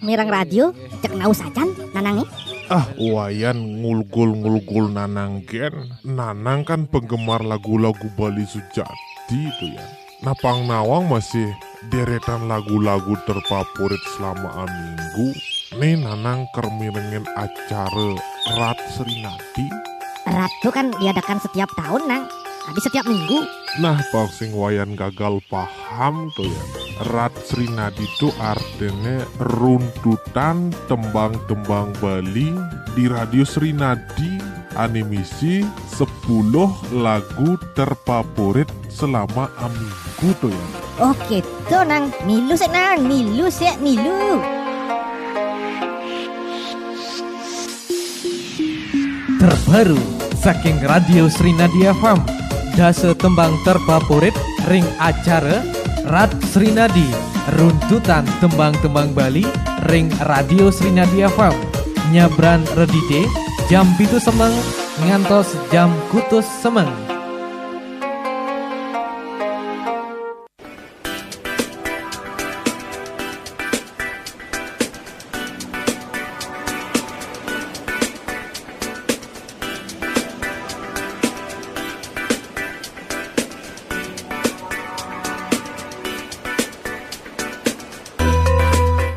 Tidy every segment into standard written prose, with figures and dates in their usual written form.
mirang radio cek nau sajan nanang Wayan ngulgul nanang gen. Nanang kan penggemar lagu-lagu Bali Sujati itu ya. Napang nawang masih deretan lagu-lagu terfavorit selama minggu. Nih nanang kermirengen acara Rat Srinadi. Rat itu kan diadakan setiap tahun nang, di setiap minggu. Nah pak sing wayan gagal paham tuh ya. Rat Srinadi itu artinya runtutan tembang-tembang Bali di Radio Srinadi. Animisi 10 lagu terfavorit selama minggu tuh ya. Oke tuh nang, milu sih nang, milu. Terbaru saking Radio Srinadi FM, dase tembang terfavorit ring acara Rat Srinadi, runtutan tembang-tembang Bali ring Radio Srinadi FM. Nyabran redite jam 7 semeng ngantos jam kutus semeng.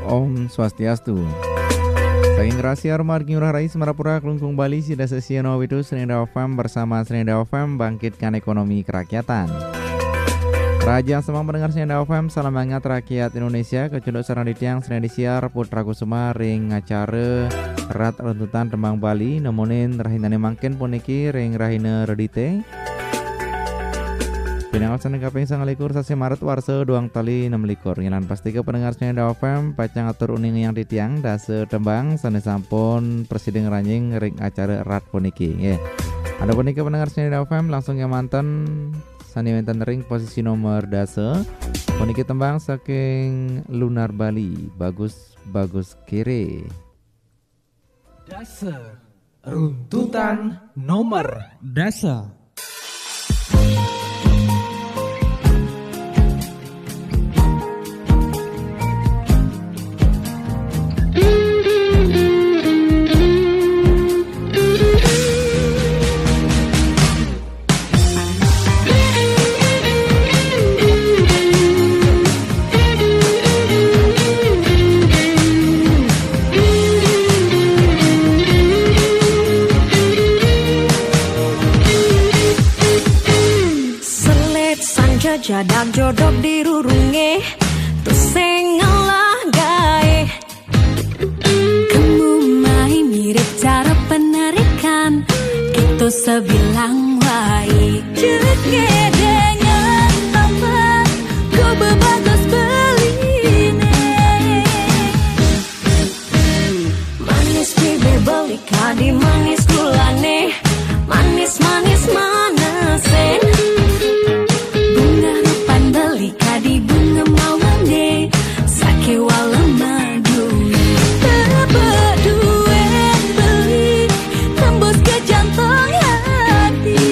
Om Swastiastu. Saking rahasia margi urah rais Marapura Kelungkung Bali sida sesiano witu Srinada FM bersama Srinada FM bangkitkan ekonomi kerakyatan. Kerajaan Semang pendengar Srinada FM, salam hangat rakyat Indonesia. Kecunduk sarang ditiang Srinadi Siar Putra Kusuma ring acara Rat Runtutan Tembang Bali nemonin rahinane mangken puniki ring rahina redite. Pinangal sana kaping sangalikur sasi Maret warsa duang tali 6 likur. Ngilan pasti ke pendengar Srinada FM pacang atur uning yang ditiang dase tembang sana sampun presiden ranjing ring acara Rat puniki ya. Ada puniki pendengar Srinada FM langsung yang mantan sani wenten ring posisi nomor dase. Puniki tembang saking Lunar Bali bagus kiri. Dase runtutan nomor dase. Jadang jodoh dirurunge tuh sing ngalah gae. Kamu mai mirip cara penarikan itu sebilang wae. Jeke dengan tambah ku bebagas beline. Manis bebe belika di manis gulane. Manis manasen. Di bunga mawande sake wala madu dapat duit beli tembus ke jantung hati.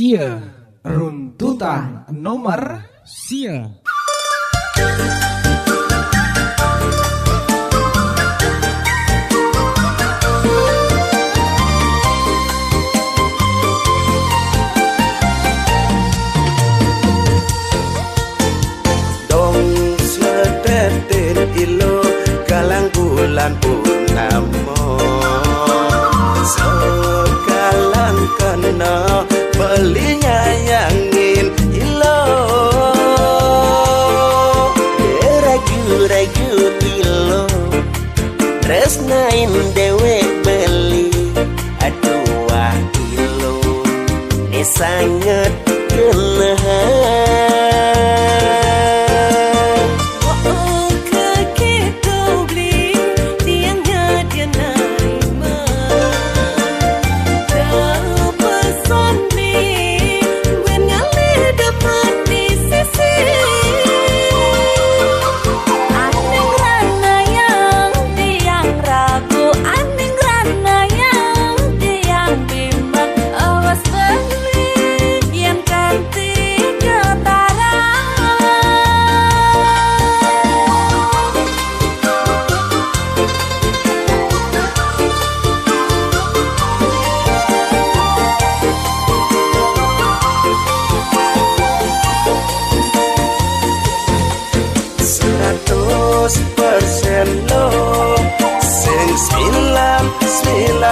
Kia runtutan nomor sia. Ilo galang bulan purnama sekalang kena belinya yangin ilo ragu-ragu ilo tresnain dewe beli aduh ilo ini sangat kenahan.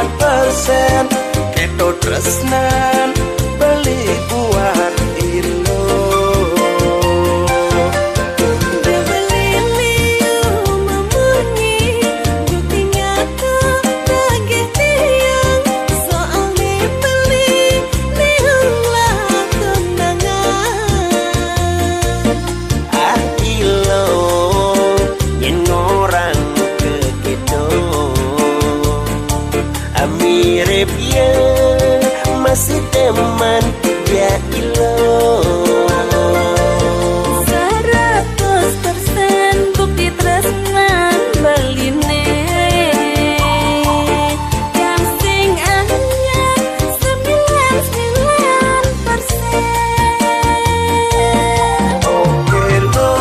Persen keto tresnan beli buat ilo beli liu memunyi bukti nyata bagi tiang soal dibeli liulah kenangan ilo yen orang kegitu mirip ya masih teman ya ilo 100% bukti tresnan beline yang sing anyar 99%. Oke lo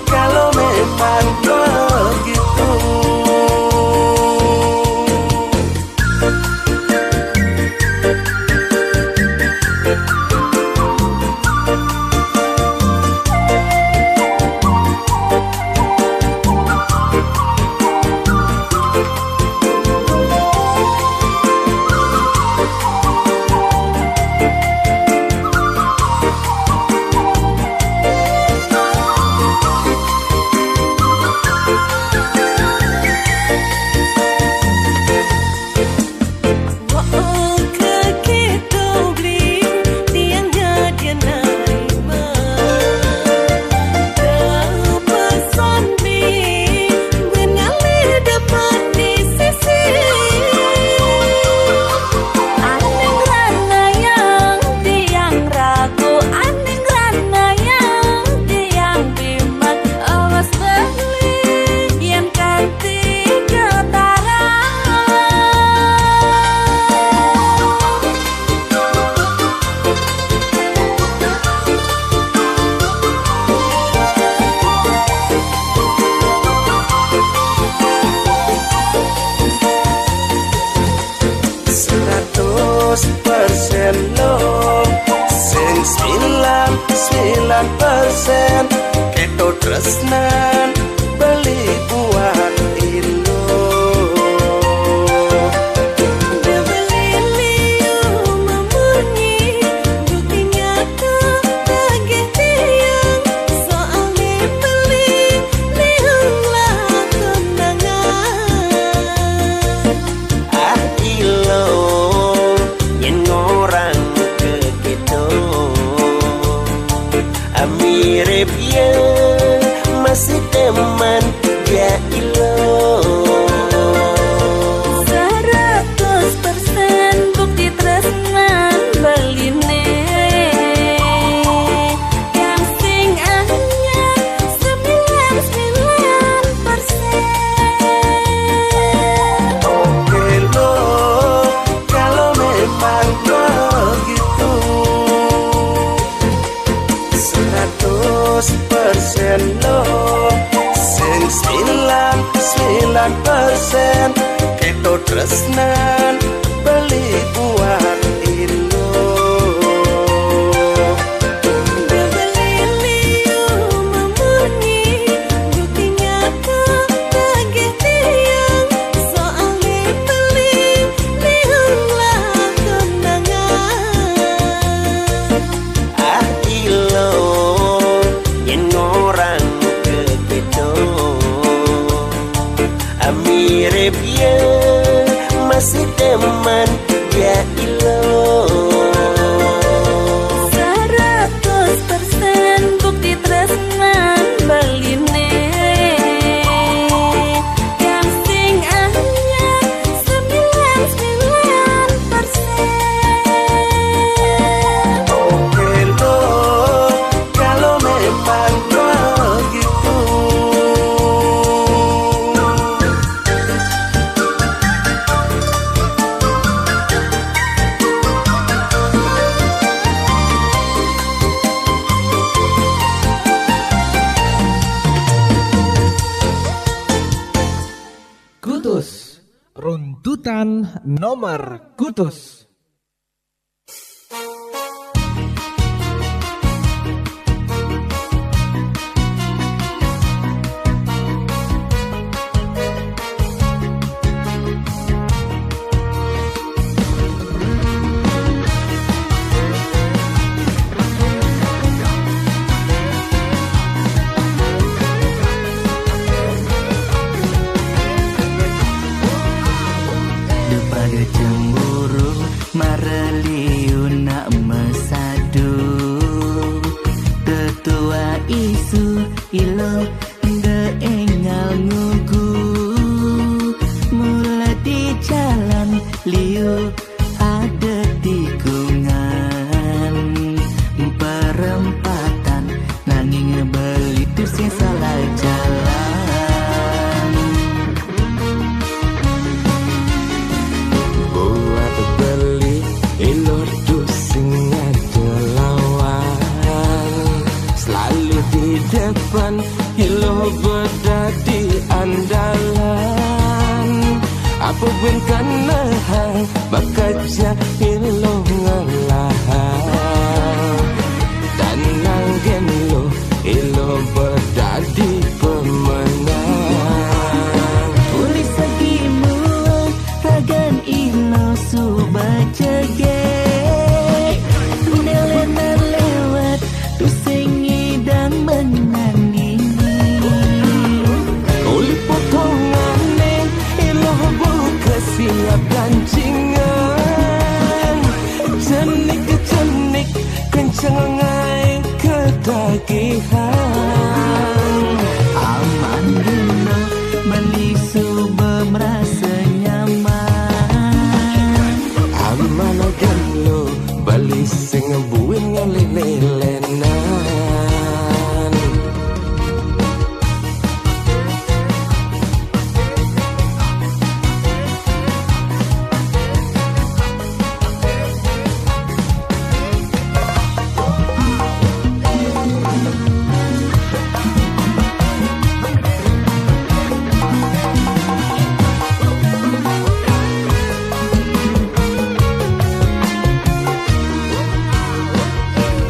kalau memang begitu. Persen lo sing 99% keto tresnan beli buat ilo beli liu memunyi bukti nyata bagi tiang soal dibeli liulah kenangan ilo orang kegitu mirip ya masih teman ya ilo 100% bukti tresnan beline yang sing anyar 99%. Oke lo kalau memang begitu. tresnan beli buat ilo Bebeli liu memuni buktinya kau lagi tiang soal dibeli liulah kondangan ah ilo yen orang kebedo mirip ya masih teman ya ilo 100% bukti tresnan baline yang sing anyar 99%. oke lo kalau memang begitu. Kutus, runtutan nomor kutus. Depada cemburu mareliu nak mesadu tetua isu ilo engal ngugu mula di jalan liu ada tikungan perempatan nanging beli tu sing salah jalan buat beli ilor tu sing ada lawan selalu di depan ilo berdadi andalan apa pun kena hang bakaja ilo ngalah dan nanggen ilo berdadi pemenang tulis sagimu ragan ilo subaca ge nelenan lewat tu sing ngidang menandingi kulit potongane ilo buka siap gancingan cenik kencang ngai ketagihan aman dino beli suba merasa nyaman aman agan lo beli sing buin ngalile-lenan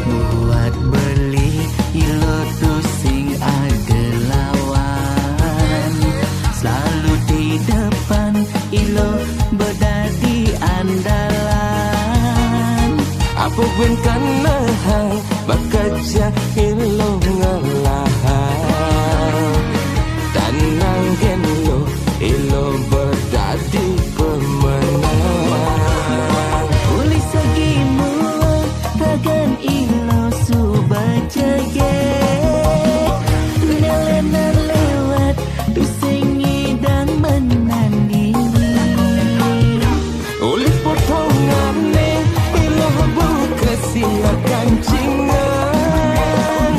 buat beli ilo tu sing ada lawan selalu di depan ilo berdadi andalan apa pun kena hang bakaja ilo ngalah dan nanggen ilo berdadi pemenang tulis sagimu ragan ilo subaca ge nelenan lewat tu sing ngidang menandingi oleh potongane ilo buka siap gancingan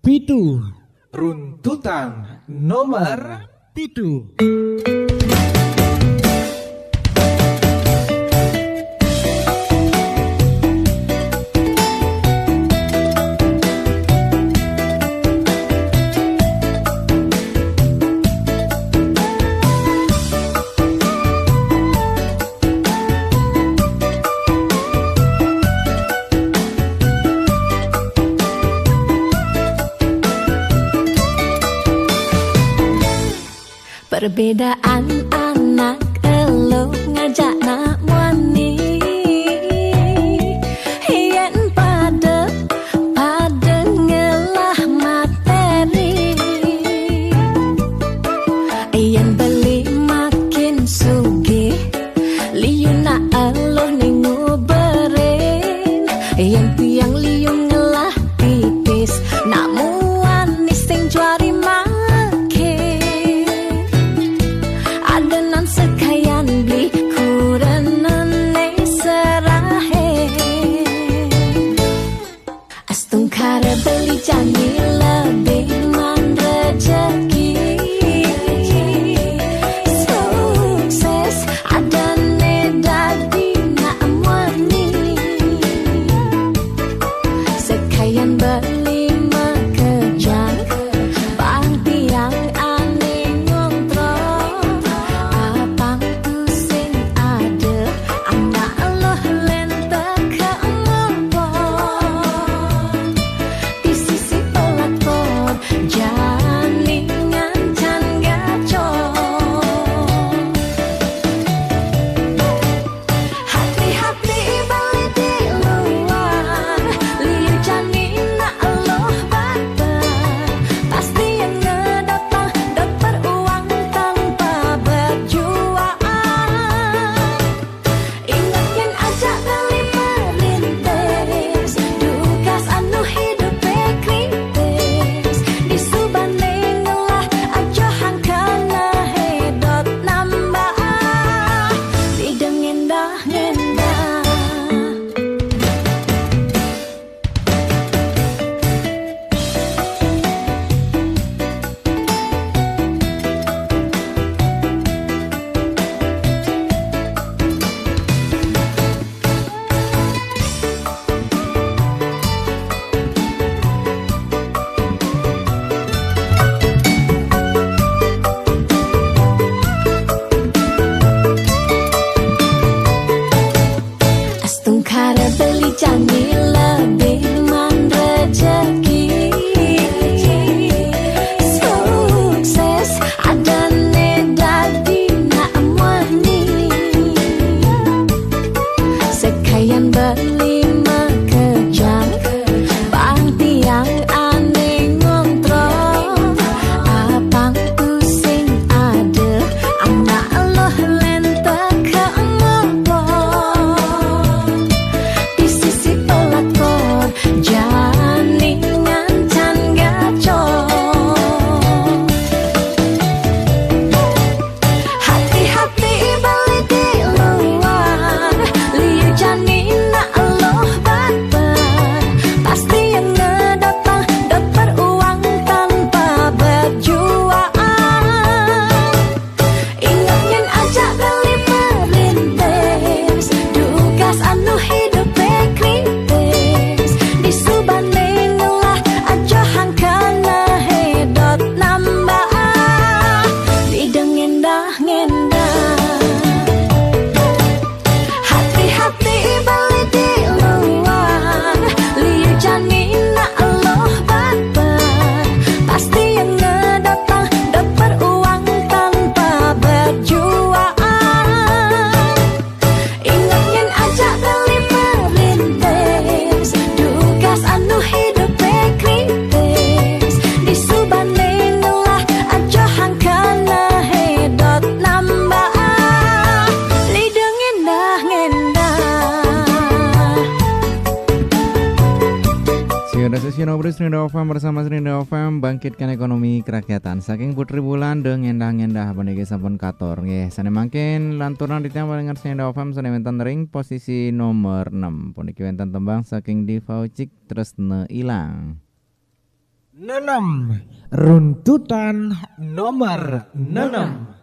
pitu. Runtutan nomor pitu. Perbedaan anak elo ngajak nak wani yen pada ngelah materi yen beli makin sugih liu nak elo nengu beren yen tiang liu ngelah tipis nak muani sing juari sekayan beli kuranane serahe astung kare beli jani lebih man rezeki sukses adane dadi nak wani sekayan beli makejang bang tiang aneh ngontrol Serinda FM bersama Serinda FM bangkitkan ekonomi kerakyatan. Saking putri bulan deng endah-endah paniki sampun kator nggih. Sane mangkin lanturan ditambah dengan Serinda FM sane wonten ring posisi nomor 6. Puniki wonten tembang saking Diva Ucik Tresne Ilang. 6. Runtutan nomor 6.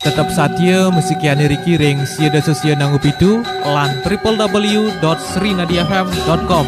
Tetap saja musikiane Riki ring siada sosial nangupidu lan www.srinadiafm.com.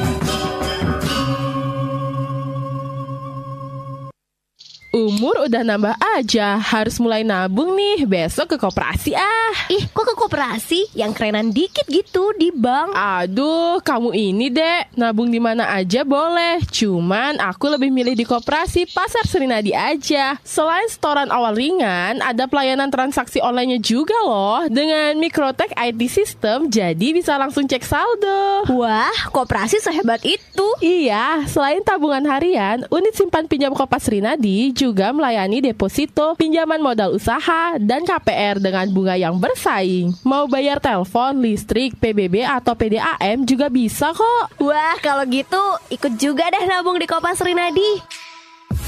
Umur udah nambah aja, harus mulai nabung nih, besok ke koperasi ah. Ih, kok ke koperasi? Yang kerenan dikit gitu, di bank. Aduh, kamu ini dek, nabung di mana aja boleh. Cuman aku lebih milih di koperasi Pasar Serinadi aja. Selain setoran awal ringan, ada pelayanan transaksi online-nya juga loh. Dengan Microtech IT System, jadi bisa langsung cek saldo. Wah, koperasi sehebat itu. Iya, selain tabungan harian, unit simpan pinjam Kopas Serinadi juga melayani deposito, pinjaman modal usaha, dan KPR dengan bunga yang bersaing. Mau bayar telepon, listrik, PBB, atau PDAM juga bisa kok. Wah, kalau gitu ikut juga deh nabung di Kopas Serinadi.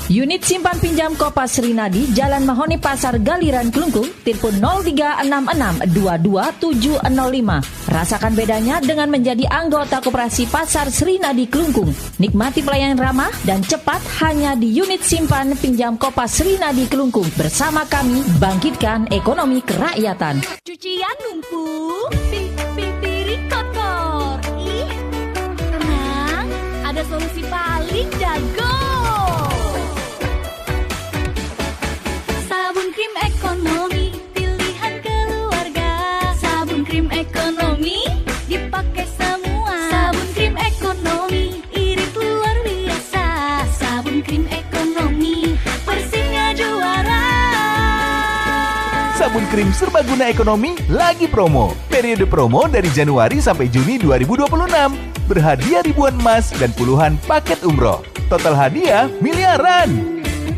Unit simpan pinjam Kopas Serinadi, Jalan Mahoni Pasar Galiran Kelungkung, telepon 0366227705. Rasakan bedanya dengan menjadi anggota Koperasi Pasar Serinadi Kelungkung. Nikmati pelayanan ramah dan cepat hanya di unit simpan pinjam Kopas Serinadi Kelungkung. Bersama kami, bangkitkan ekonomi kerakyatan. Cucian numpuk, piring kotor. Ih, tenang, ada solusi paling jago. Sabun krim ekonomi, pilihan keluarga. Sabun krim ekonomi, dipakai semua. Sabun krim ekonomi, irit luar biasa. Sabun krim ekonomi, bersihnya juara. Sabun krim serbaguna ekonomi lagi promo. Periode promo dari Januari sampai Juni 2026. Berhadiah ribuan emas dan puluhan paket umroh. Total hadiah miliaran.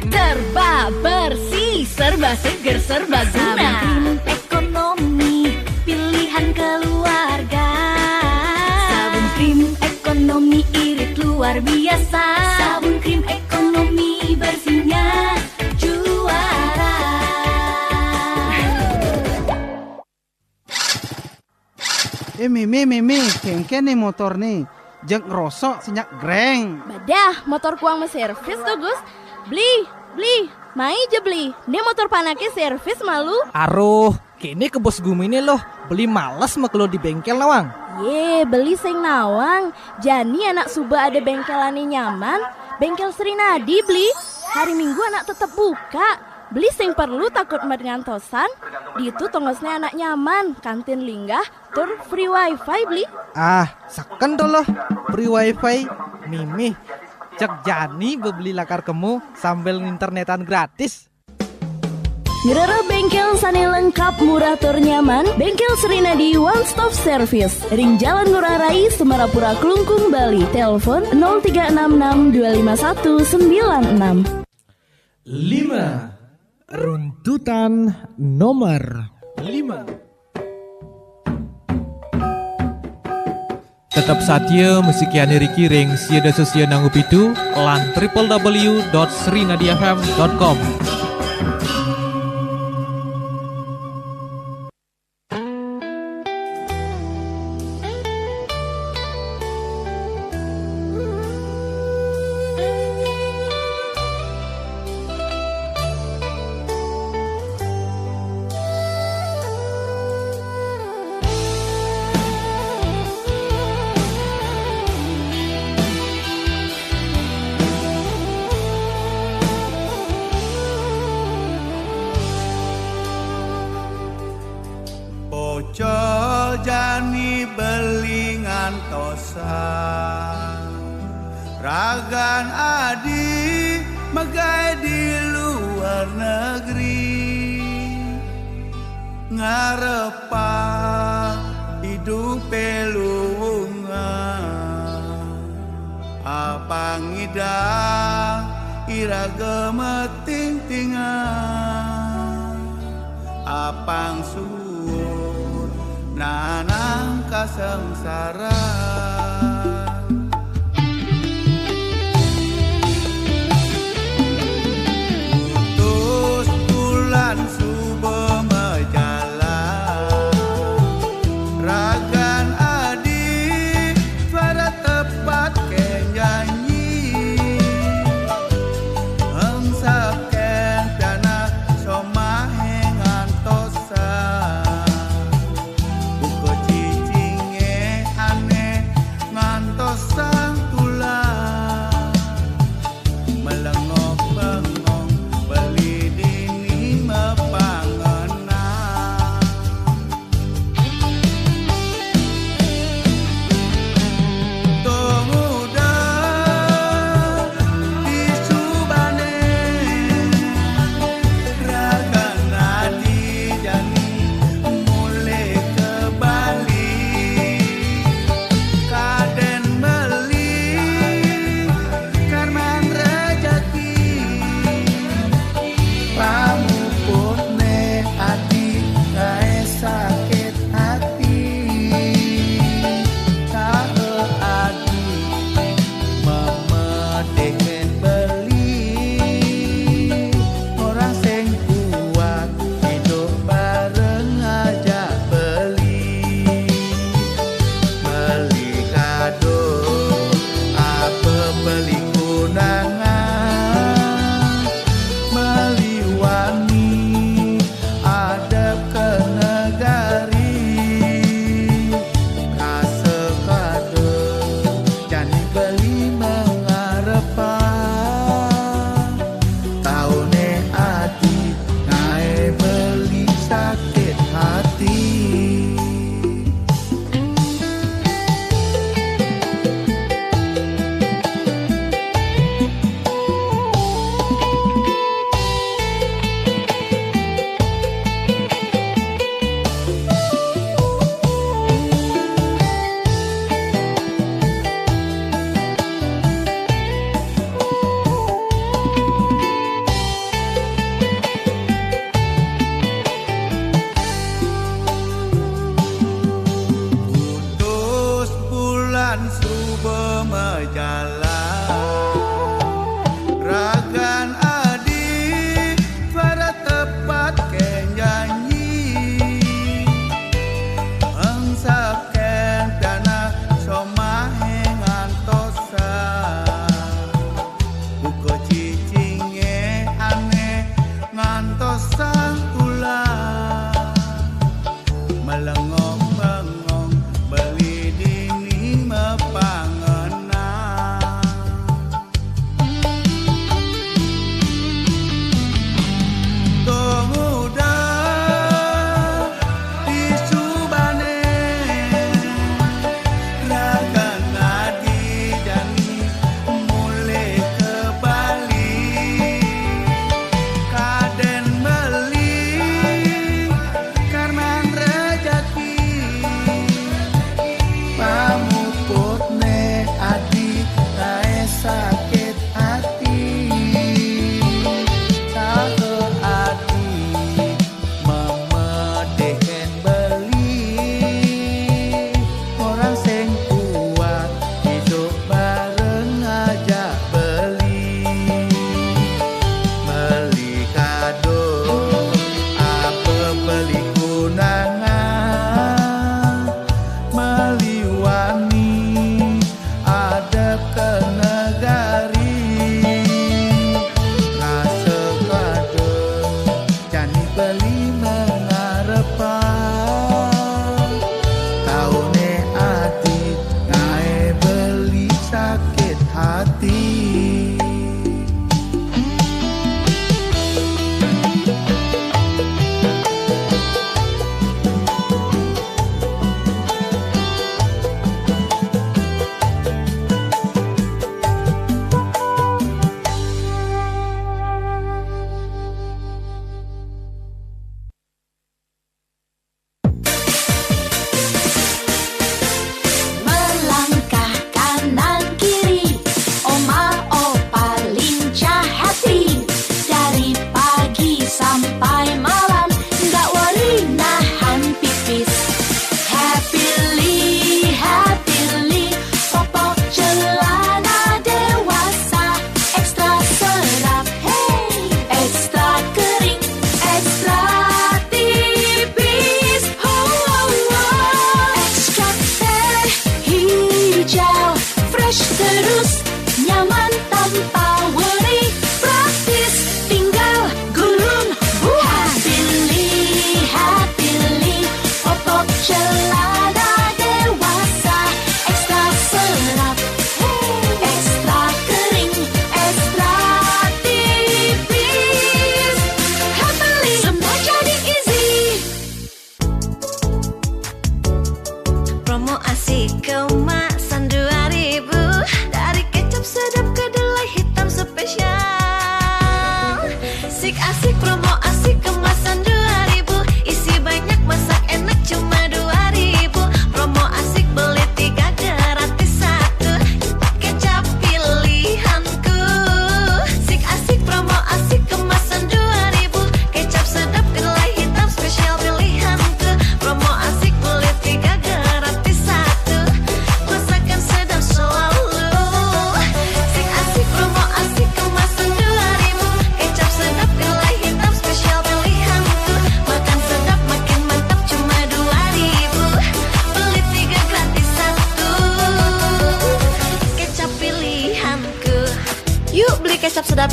Serba bersih, serba seger, serba guna. Sabun krim ekonomi, pilihan keluarga. Sabun krim ekonomi, irit luar biasa. Sabun krim ekonomi, bersihnya juara. Mimi, kengken nih motor nih. Jeng rosok, sinyak greng. Badah, motor kuang me servis tuh Gus. Beli, mai aja beli. Ini motor panaknya servis malu. Aruh, kini ke bos gumi ini loh. Beli males mah kalau di bengkel nawang. Ye, beli sing nawang. Jani anak suba ada bengkelannya nyaman. Bengkel Serinadi beli. Hari Minggu anak tetap buka. Beli sing perlu takut ngantosan. Di itu tongosnya anak nyaman. Kantin linggah, tur free wifi beli. Ah, saken tuh loh. Free wifi, Mimi. Cek Jani beli lakar kemu sambil internetan gratis. Ngerere bengkel sane lengkap murah tur nyaman. Bengkel Serinadi One Stop Service. Ring Jalan Ngurah Rai, Semarapura Kelungkung, Bali. Telepon 0366255196. 5. Runtutan nomor 5. Tetap saja musik yani Riki ring siada sosial nanggup itu lan www.serinadiafm.com. Ojo jani belingan tosa Ragan adi megai di luar negeri Ngarepa hidup pelungan Apa ngidah ira gemeting tingan Apang suur nanang kasengsara Putus bulan subuh menjalan Ragan adi pada tepat kenyanyi Engsaken dana somahengan tosa Buko cicinge aneh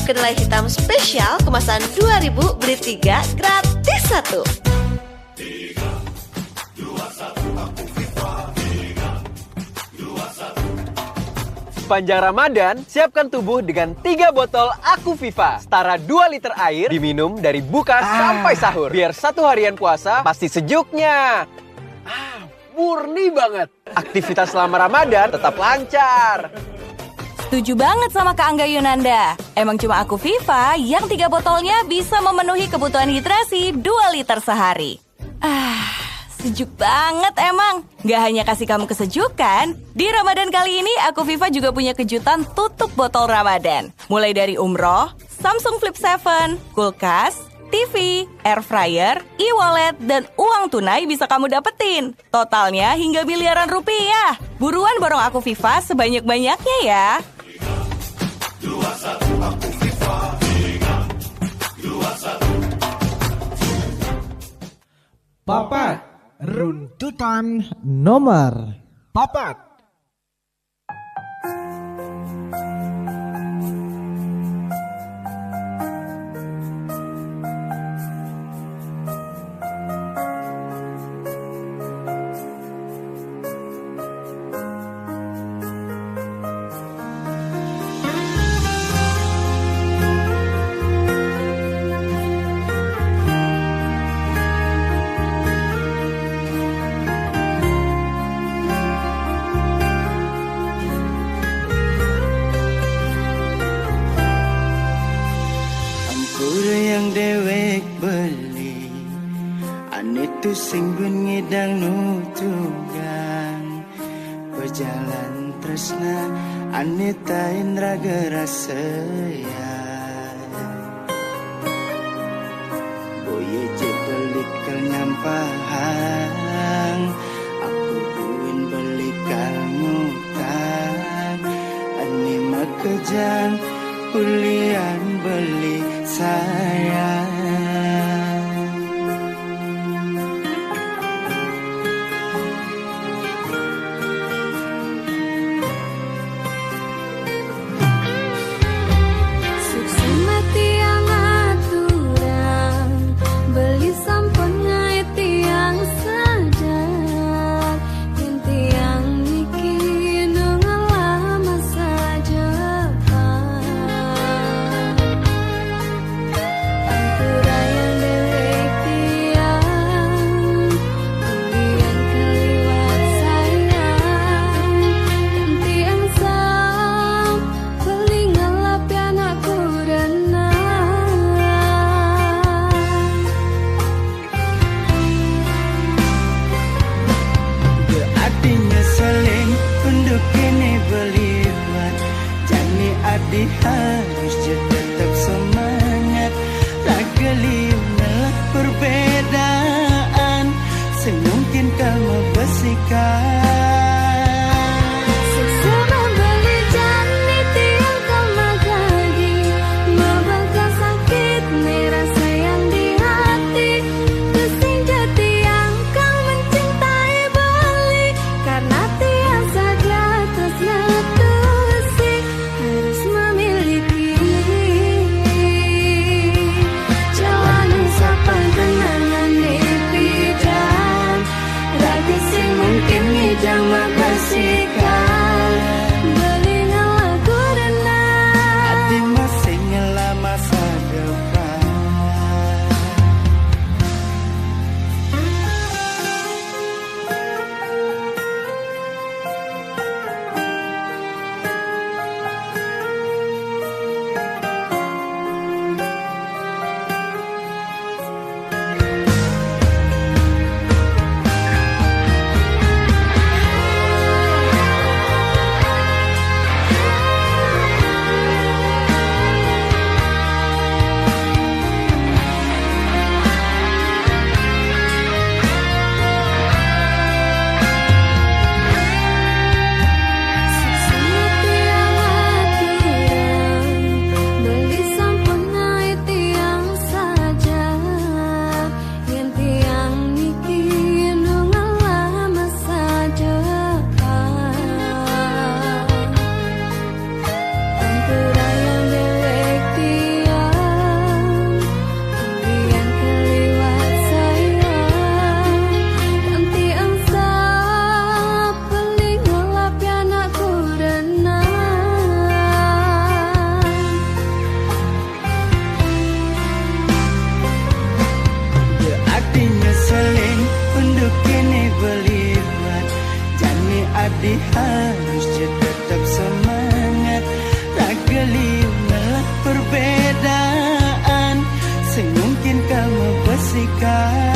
kedelai hitam spesial kemasan 2.000 beli 3 gratis 1. Sepanjang Ramadan, siapkan tubuh dengan 3 botol Aku Viva. Setara 2 liter air diminum dari buka sampai sahur. Biar 1 harian puasa pasti sejuknya. Murni banget. Aktivitas selama Ramadan tetap lancar. Setuju banget sama Kak Angga Yunanda. Emang cuma Aku Viva yang 3 botolnya bisa memenuhi kebutuhan hidrasi 2 liter sehari. Sejuk banget emang. Gak hanya kasih kamu kesejukan, di Ramadan kali ini Aku Viva juga punya kejutan tutup botol Ramadan. Mulai dari umroh, Samsung Flip 7, kulkas, TV, air fryer, e-wallet, dan uang tunai bisa kamu dapetin. Totalnya hingga miliaran rupiah. Buruan borong Aku Viva sebanyak-banyaknya ya. Papat runtutan nomor 4. Sing ngidang nutugang Pejalan tresna Anita Indra gerasaya Boye je belikal nyampahang Aku buin belikal ngutang Ani makejang Ulian beli sayang Aku adi harus tetap semangat. Tak geliung ngalah perbedaan, semungkin kamu bersikap.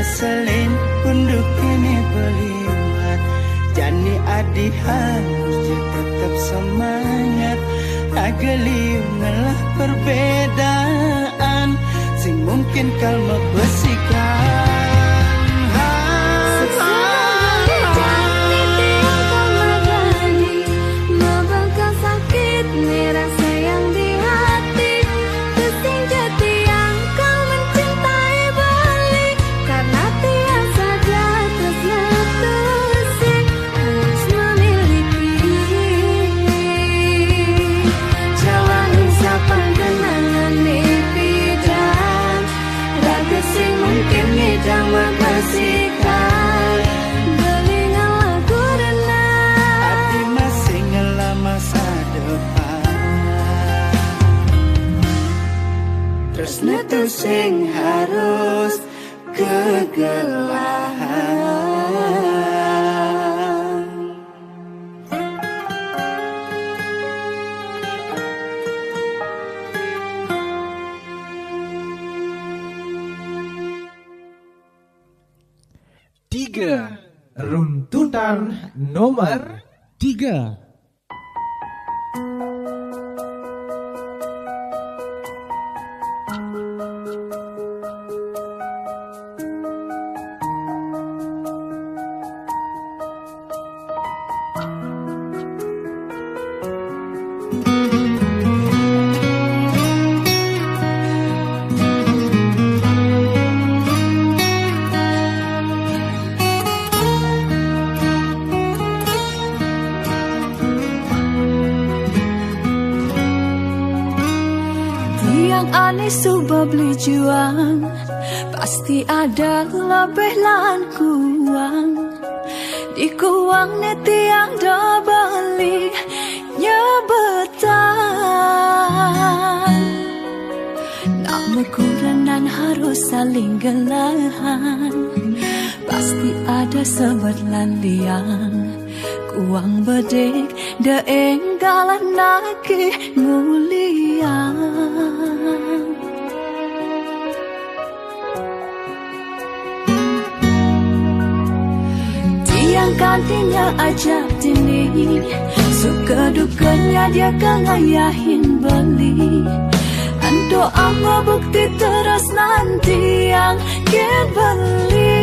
Selin untuk ini beliwat, jani adi harus tetap semangat. Ageliung ngalah perbedaan, sing mungkin kalma bersikap. Itu sing harus kegelahan. Tiga, runtutan nomor 3. Suba beli juang, pasti ada lebih lan kuang. Di kuang neti yang dah beli nyebetan. Nama kuranan harus saling gelahan, pasti ada sebet lan liang. Kuang bedek de enggalan naki nguliang. Yang kantinya ajak dini, suka dukanya dia kengayahin beli. Ando ama bukti teras nanti yang kien beli.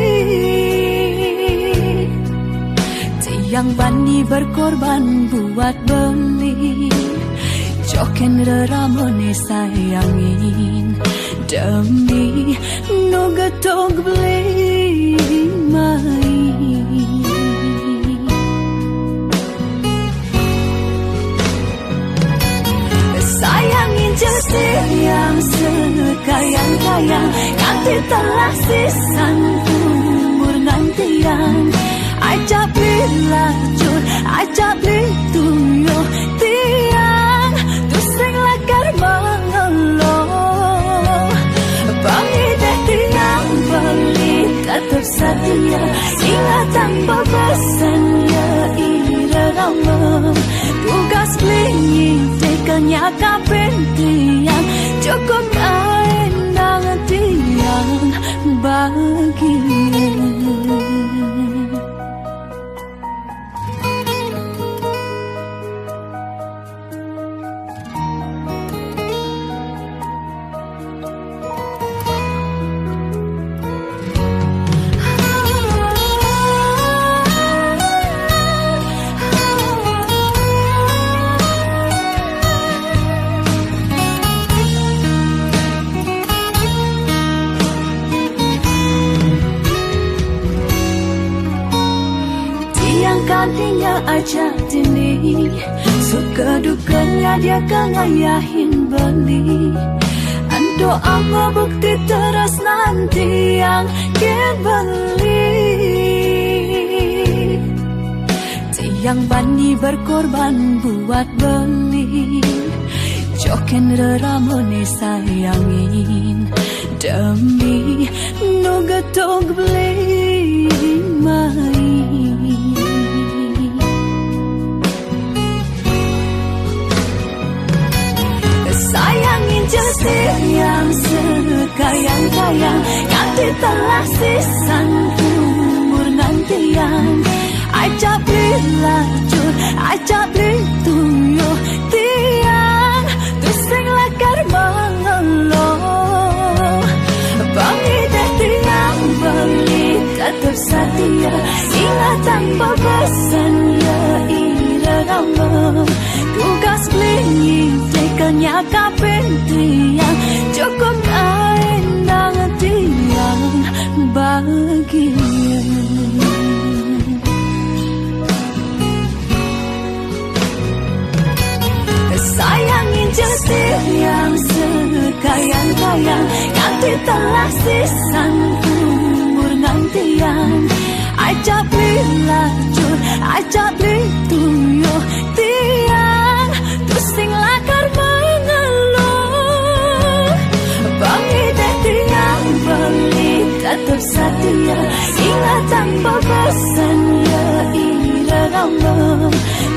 Tiang bani berkorban buat beli, joken reramone sayangin, demi nugetong beli main. Sayangin jasir yang sekayang-kayang, nanti telah sisan umur nantian. Ajak beli lacur, ajak beli tuyuh tiang, tusing lakar mengeluh. Pangideh tiang beli tetap setia, ingatan bebesan ya irama. Tugas beli tekannya kapen tiang, cukup kaendang tiang bahagia. jalaninya aja dini, suka dukanya dia ngayahin beli. Doa bukti terus nanti yang dibeli. Tiang bani berkorban buat beli, joken reramone sayangin, demi no getong beli main. Sayangin jasir yang sekayang-kayang, nanti telah sisan umur nantian. Ajak beli lacur, ajak beli tuyuh tiang, terus sing lekar mengeluh. Bangi deh tiang beli tetap setia, ingatan pesan ya irama. Tugas beli tekannya kapen tiang, cukup endang tiang bahagia. Sayangin jasir yang sekayang-kayang, nanti telah sisan umur nantian. Ajak beli lacur, ajak beli tuyuh tiang, terus sing lakar mengeluh. Bangi deh tiang beli tetap setia, ingatan pesan ya irama.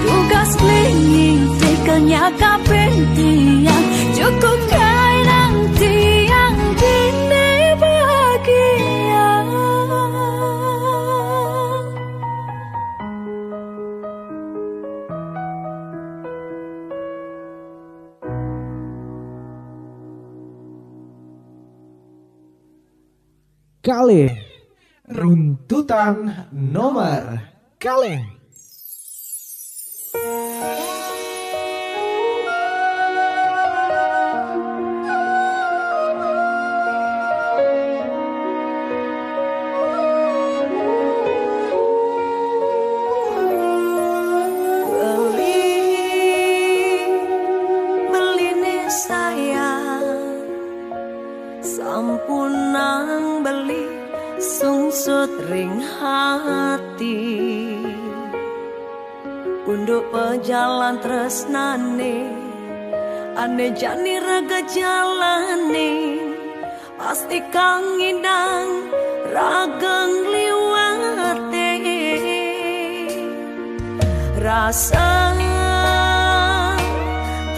Tugas beli tekannya kapen tiang, cukup kainang tiang kini bahagia. Kalih runtutan nomor kalih. Sampunang beli sungsut ring hati, unduk pejalan tresnane, ane jani raga jalane, pasti kang indang raga ngliwate. Rasa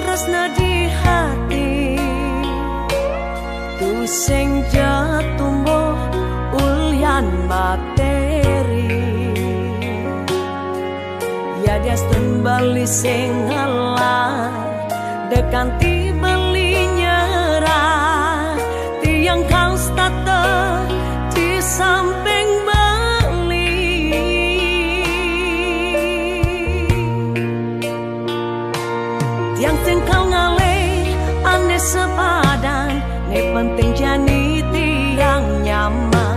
tresna di hati, sing jatumbuh ulyan bakteri, ya dia bali sing ngalah dekan beli nyerah tiang kaus tata di samping bali. Tiang sing kau ngale ane sepadan, ne penting jani tiang nyaman,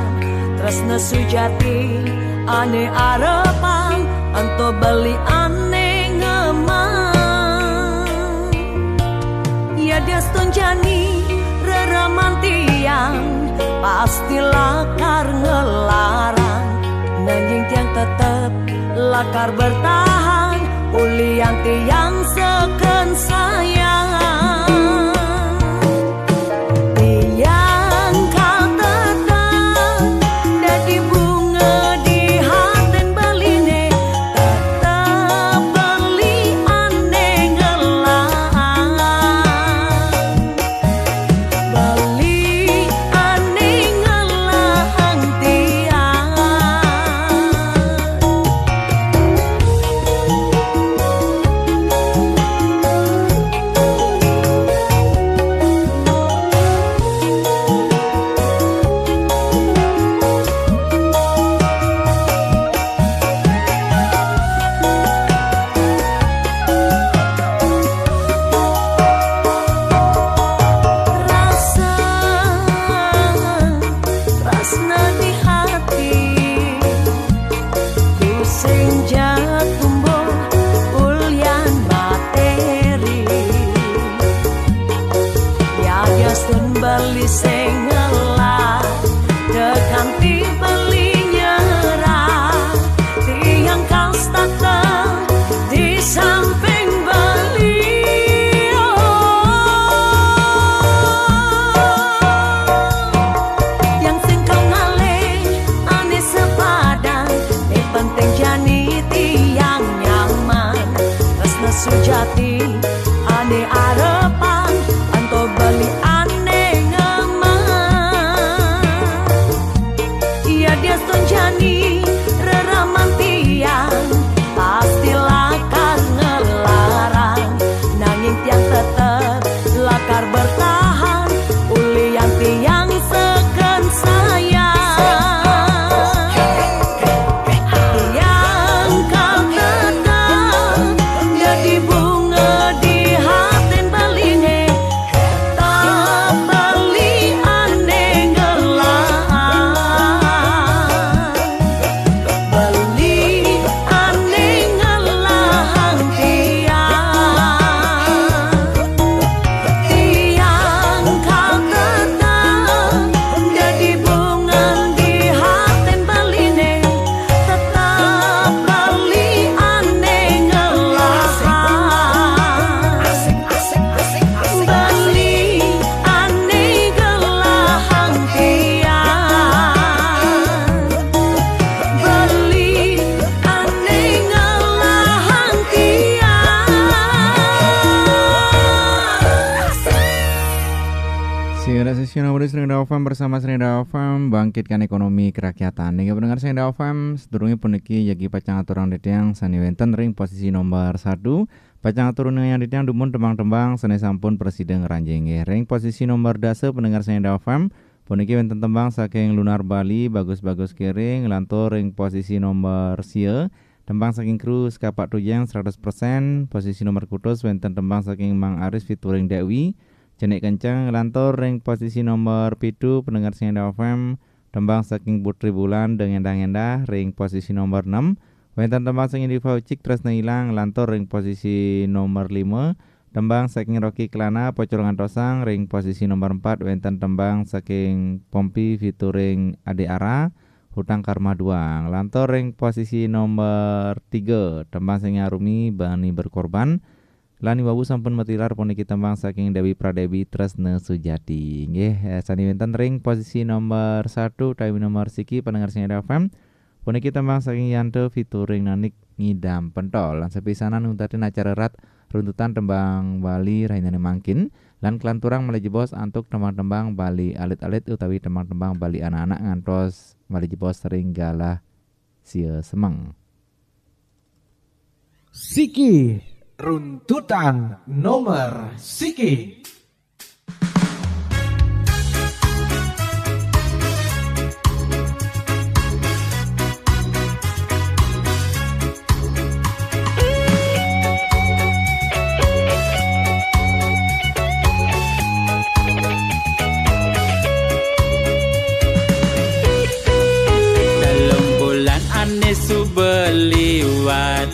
tresna sujati ane arepan, anto beli ane ngemang. Ya dia stunjani reraman tiang, pasti lakar ngelarang, nanging tiang tetep lakar bertahan, ulian tiang seken sayang. Serinda FM bersama Serinda FM bangkitkan ekonomi kerakyatan. Nggih pendengar Serinda FM sedurunge puniki yagi pacang aturang detiang sani wenten ring posisi nomor 1. Pacang aturun yang detiang dumun tembang-tembang sane sampun presiden ranjing nggih. Ring posisi nomor 10 pendengar Serinda FM puniki wenten tembang saking Lunar Bali bagus-bagus kiring lantur ring posisi nomor sia. Tembang saking Krus Kapak Tuyang 100%. Posisi nomor kutus wenten tembang saking Mang Aris featuring Dewi. Jenik kencang lantur ring posisi nomor 7 pendengar Serinda FM tembang saking Putri Bulan dengan endah ring posisi nomor 6 wenten tembang saking Diva Ucik Tresna Ilang lantur ring posisi nomor 5 tembang saking Rocky Kelana Pocor Ngantosang ring posisi nomor 4 wenten tembang saking Pompi featuring Ade Ara Hutang Karma Duang lantur ring posisi nomor 3 tembang saking Arumi Bani Berkorban Lani wawu sampun metilar puniki tembang saking Dewi Pradewi Tresna Sujati. Nggih, sani wonten ring posisi nomor 1 tawi nomor siki pendengar Serinda FM. Puniki tembang saking Yanto featuring Nanik Ngidam Pentol. Lan sepisanan nguntatin acara rat runtutan tembang Bali rainane mangkin lan kelanturang melejebos antuk tembang-tembang Bali alit-alit utawi tembang-tembang Bali anak-anak ngantos melejebos sering galah sia semeng. Siki runtutan nomor siki. Dalam bulan ane subeliwat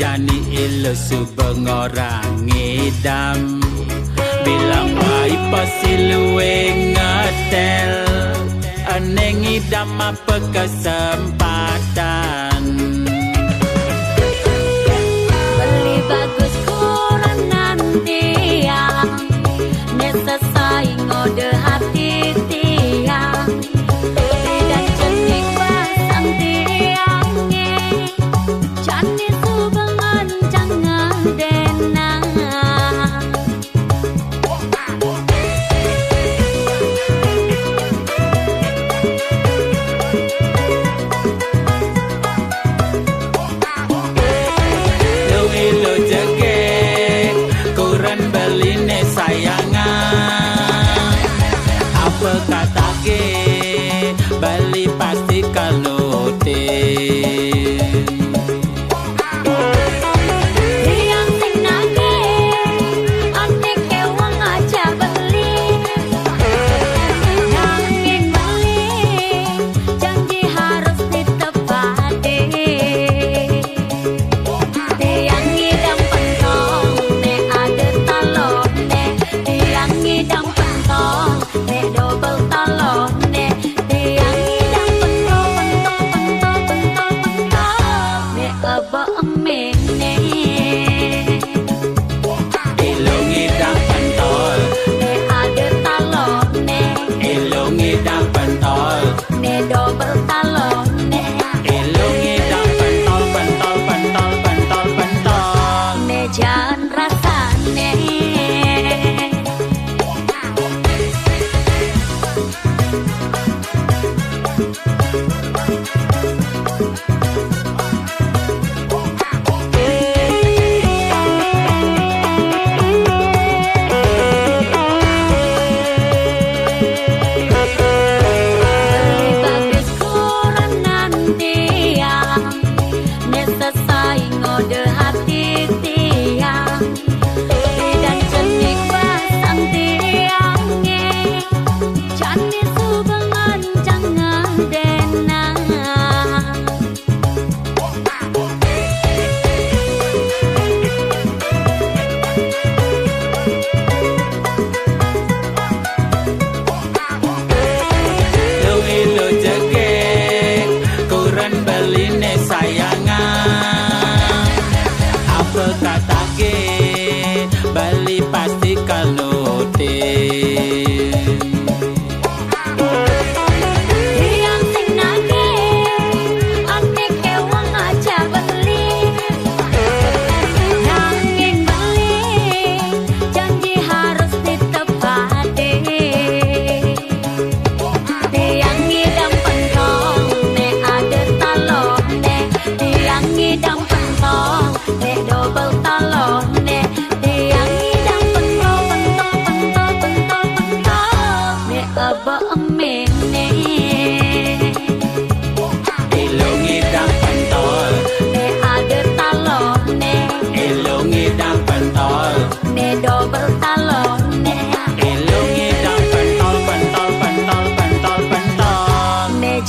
Jani ilo subeng orang ngidam Bilang wai pasiluwe ngetel Ane ngidam apa kesempatan Beli bagus kuranan tiang Nesesai ngode hati tiang Dan jenik pasang tiangnya Jani subengan jangan denang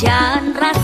Hujan ras